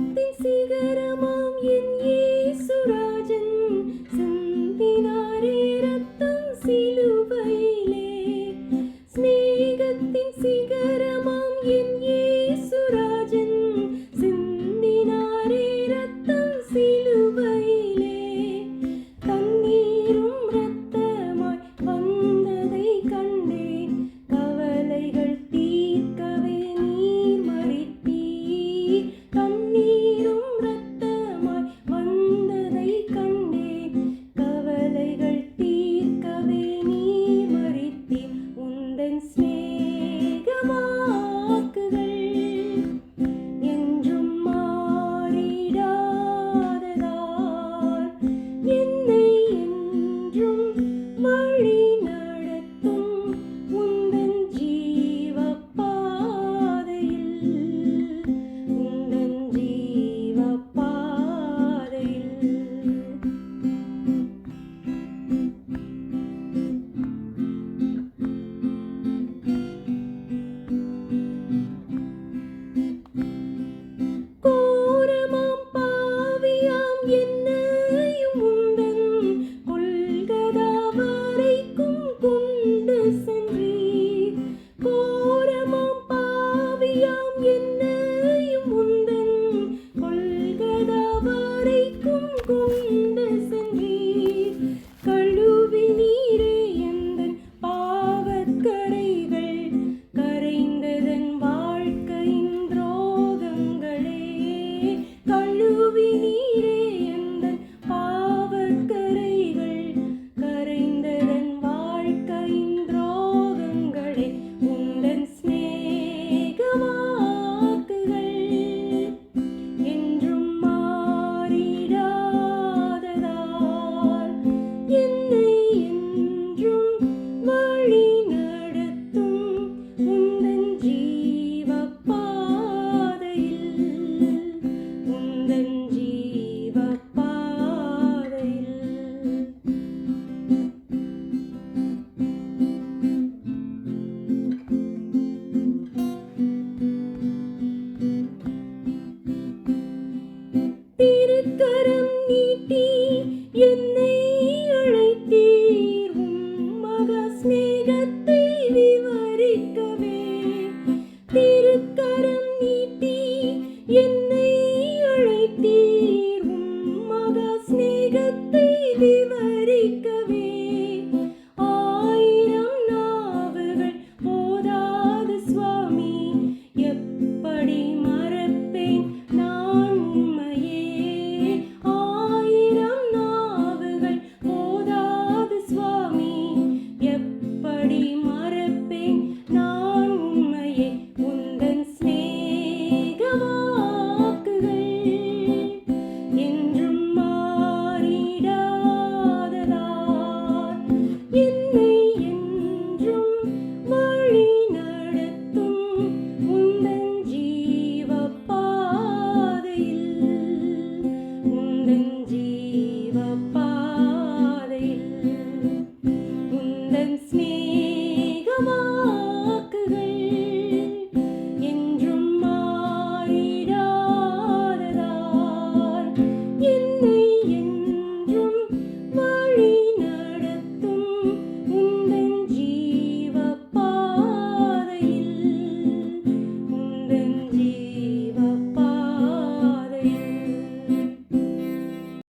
ஸ்நேகத்தின் சிகரமாம் என் இயேசுராஜன் சிந்தினாரே இரத்தம் சிலுவையிலே. ஸ்நேகத்தின் சிகரமாம் என் இயேசுராஜன் சிந்தினாரே இரத்தம் சிலுவையிலே. தண்ணீரும் இரத்தமாய் வந்ததை கண்டேன், கவலைகள் தீர்க்கவே நீர் மரித்தீர். தண்ணீரும் இரத்தமாய் வந்ததை கண்டேன், கவலைகள் தீர்க்கவே நீர் மரித்தீர். உந்தன் சிநேக வாக்குகள் என்றும் மாறிடாததால் என்னை என்றும் வழி நடத்தும் உந்தன் ஜீவ பாதையில், உந்தன் ஜீவ பாதையில். கோரமாம் பாவியாம் என்னையும் உந்தன் கொல்கதா வரைக்கும் கொண்டு சென்றீர். கோரமாம் பாவியாம் என்னையும் உந்தன் கொல்கதா வரைக்கும் கொண்டு சென்றீர். கழுவி நீரே எந்தன் பாவக்கரைகள், கரைந்ததன் வாழ்க்கையின் துரோகங்களே. கழுவி நீரே எந்தன் பாவக்கரைகள், கரைந்ததன் வாழ்க்கையின் துரோகங்களே. உந்தன் சிநேக வாக்குகள் என்றும் மாறிடாததால் என்னை என்றும் வழி நடத்தும் உந்தன் ஜீவ பாதையில், உந்தன் ஜீவ பாதையில். திருக்கரம் நீட்டி என்னை அழைத்தீர், உம் மகா சிநேகத்தை விவரிக்கவே. திருக்கரம் நீட்டி என்னை அழைத்தீர்,